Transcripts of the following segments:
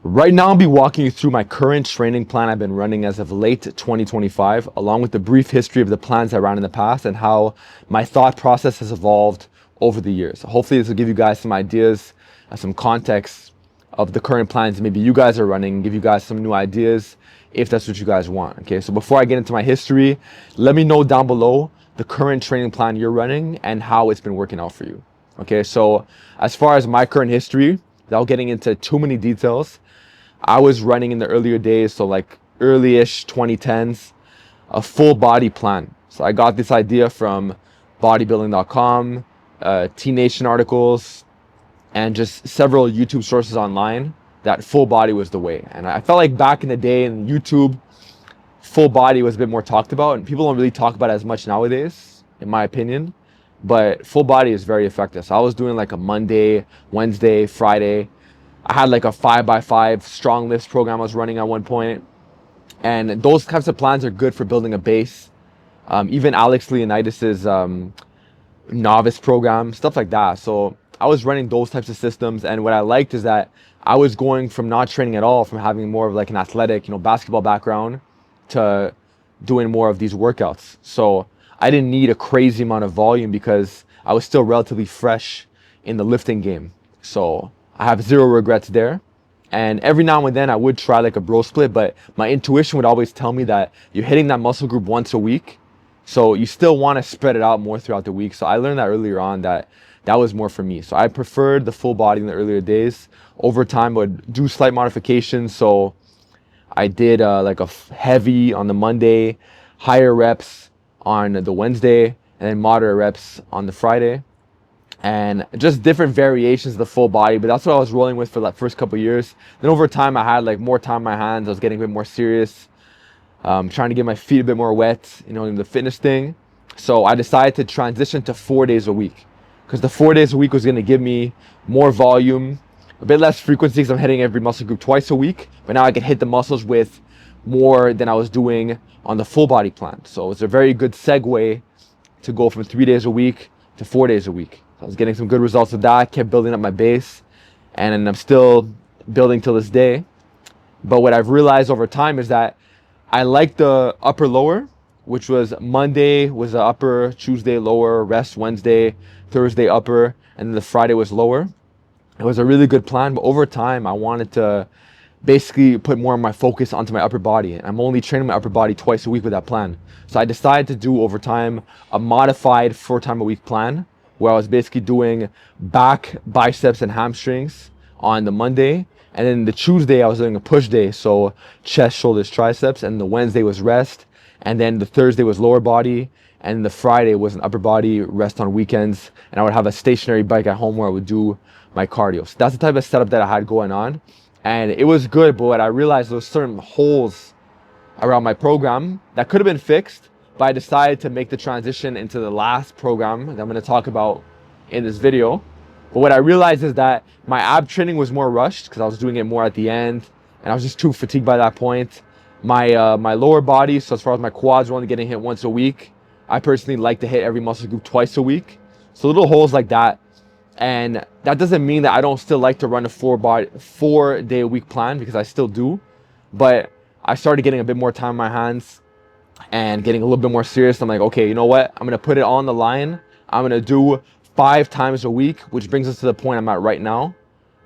Right now, I'll be walking you through my current training plan I've been running as of late 2025, along with the brief history of the plans I ran in the past and how my thought process has evolved over the years. Hopefully, this will give you guys some ideas, some context of the current plans maybe you guys are running, give you guys some new ideas if that's what you guys want. Okay, so before I get into my history, let me know down below the current training plan you're running and how it's been working out for you. Okay, so as far as my current history, without getting into too many details, I was running in the earlier days, so like early-ish 2010s, a full body plan. So I got this idea from bodybuilding.com, T Nation articles, and just several YouTube sources online that full body was the way. And I felt like back in the day in YouTube, full body was a bit more talked about, and people don't really talk about it as much nowadays, in my opinion. But full body is very effective. So I was doing like a Monday, Wednesday, Friday. I had like a 5x5 strong lifts program I was running at one point. And those types of plans are good for building a base. Even Alex Leonidas's novice program, stuff like that. So I was running those types of systems. And what I liked is that I was going from not training at all, from having more of like an athletic, basketball background, to doing more of these workouts. So I didn't need a crazy amount of volume because I was still relatively fresh in the lifting game. So I have zero regrets there. And every now and then I would try like a bro split, but my intuition would always tell me that you're hitting that muscle group once a week. So you still want to spread it out more throughout the week. So I learned that earlier on that was more for me. So I preferred the full body in the earlier days. Over time, I would do slight modifications. So I did like a heavy on the Monday, higher reps on the Wednesday, and then moderate reps on the Friday. And just different variations of the full body, but that's what I was rolling with for that first couple of years. Then over time, I had like more time on my hands. I was getting a bit more serious, trying to get my feet a bit more wet, in the fitness thing. So I decided to transition to 4 days a week, because the 4 days a week was going to give me more volume, a bit less frequency because I'm hitting every muscle group twice a week, but now I can hit the muscles with more than I was doing on the full body plan. So it's a very good segue to go from 3 days a week to 4 days a week. So I was getting some good results with that, kept building up my base, and I'm still building till this day. But what I've realized over time is that I like the upper lower, which was Monday was the upper, Tuesday lower, rest Wednesday, Thursday upper, and then the Friday was lower. It was a really good plan, but over time I wanted to basically put more of my focus onto my upper body. And I'm only training my upper body twice a week with that plan. So I decided to do over time a modified 4 times a week plan, where I was basically doing back, biceps, and hamstrings on the Monday. And then the Tuesday I was doing a push day, so chest, shoulders, triceps. And the Wednesday was rest. And then the Thursday was lower body. And the Friday was an upper body, rest on weekends. And I would have a stationary bike at home where I would do my cardio. So that's the type of setup that I had going on. And it was good, but what I realized, there was certain holes around my program that could have been fixed, but I decided to make the transition into the last program that I'm going to talk about in this video. But what I realized is that my ab training was more rushed because I was doing it more at the end, and I was just too fatigued by that point. My lower body, so as far as my quads were only getting hit once a week, I personally like to hit every muscle group twice a week. So little holes like that. And that doesn't mean that I don't still like to run a 4 day a week plan, because I still do. But I started getting a bit more time on my hands and getting a little bit more serious. I'm like, okay, you know what? I'm going to put it on the line. I'm going to do 5 times a week, which brings us to the point I'm at right now,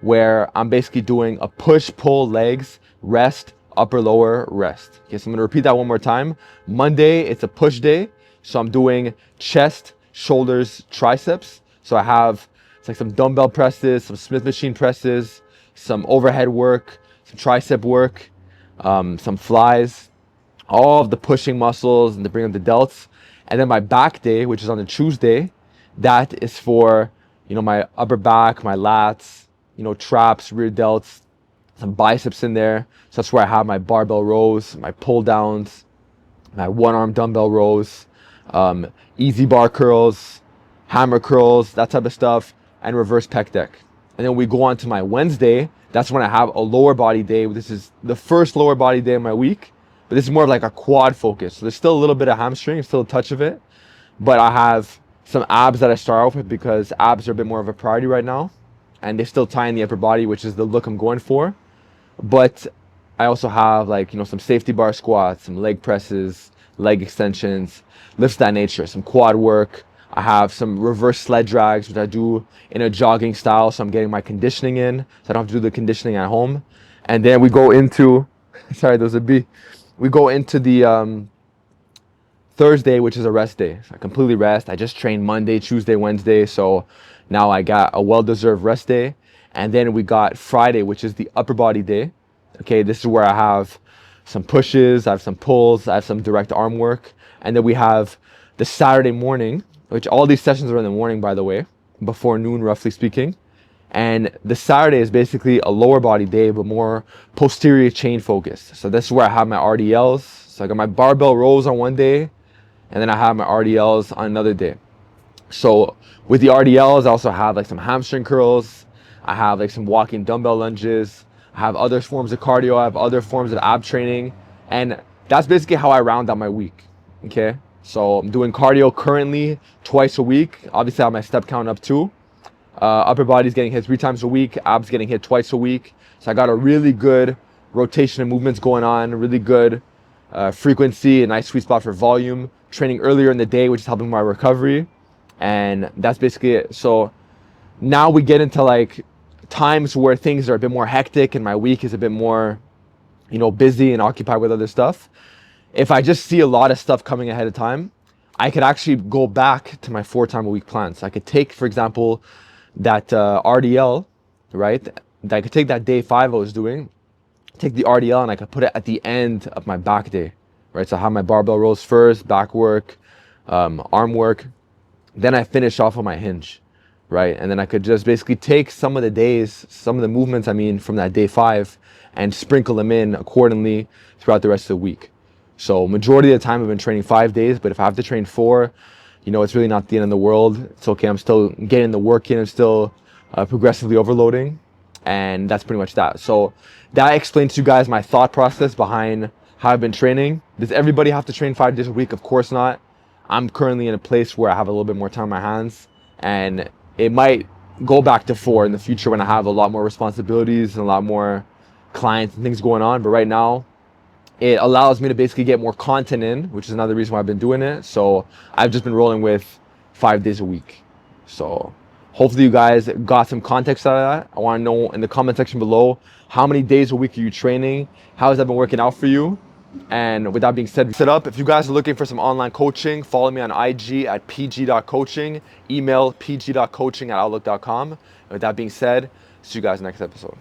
where I'm basically doing a push, pull, legs, rest, upper, lower, rest. Okay, so I'm going to repeat that one more time. Monday, it's a push day. So I'm doing chest, shoulders, triceps. So I have like some dumbbell presses, some Smith machine presses, some overhead work, some tricep work, some flies, all of the pushing muscles and to bring up the delts. And then my back day, which is on the Tuesday, that is for, my upper back, my lats, traps, rear delts, some biceps in there. So that's where I have my barbell rows, my pull downs, my one arm dumbbell rows, easy bar curls, hammer curls, that type of stuff, and reverse pec deck. And then we go on to my Wednesday. That's when I have a lower body day. This is the first lower body day of my week, but this is more of like a quad focus. So there's still a little bit of hamstring, still a touch of it, but I have some abs that I start off with because abs are a bit more of a priority right now, and they still tie in the upper body, which is the look I'm going for. But I also have like, some safety bar squats, some leg presses, leg extensions, lifts of that nature, some quad work. I have some reverse sled drags, which I do in a jogging style. So I'm getting my conditioning in, so I don't have to do the conditioning at home. And then we go into, sorry, there's a B. We go into the Thursday, which is a rest day. So I completely rest. I just trained Monday, Tuesday, Wednesday. So now I got a well-deserved rest day. And then we got Friday, which is the upper body day. Okay, this is where I have some pushes, I have some pulls, I have some direct arm work. And then we have the Saturday morning, which all these sessions are in the morning, by the way, before noon, roughly speaking. And the Saturday is basically a lower body day, but more posterior chain focused. So this is where I have my RDLs. So I got my barbell rows on one day, and then I have my RDLs on another day. So with the RDLs, I also have like some hamstring curls. I have like some walking dumbbell lunges. I have other forms of cardio. I have other forms of ab training. And that's basically how I round out my week. Okay. So I'm doing cardio currently twice a week. Obviously I have my step count up too. Upper body's getting hit 3 times a week. Abs getting hit twice a week. So I got a really good rotation of movements going on, really good frequency, a nice sweet spot for volume. Training earlier in the day, which is helping my recovery. And that's basically it. So now we get into like times where things are a bit more hectic and my week is a bit more, busy and occupied with other stuff. If I just see a lot of stuff coming ahead of time, I could actually go back to my 4-time-a-week plan. So I could take, for example, that RDL, right? I could take that day 5 I was doing, take the RDL, and I could put it at the end of my back day, right? So I have my barbell rows first, back work, arm work. Then I finish off on my hinge, right? And then I could just basically take some of the days, some of the movements, from that day 5 and sprinkle them in accordingly throughout the rest of the week. So majority of the time I've been training 5 days, but if I have to train 4, it's really not the end of the world. It's okay. I'm still getting the work in. I'm still progressively overloading. And that's pretty much that. So that explains to you guys my thought process behind how I've been training. Does everybody have to train 5 days a week? Of course not. I'm currently in a place where I have a little bit more time on my hands, and it might go back to 4 in the future when I have a lot more responsibilities and a lot more clients and things going on. But right now, it allows me to basically get more content in, which is another reason why I've been doing it. So I've just been rolling with 5 days a week. So hopefully you guys got some context out of that. I want to know in the comment section below, how many days a week are you training? How has that been working out for you? And with that being said, if you guys are looking for some online coaching, follow me on IG at PG.Coaching, email PG.Coaching@outlook.com. And with that being said, see you guys next episode.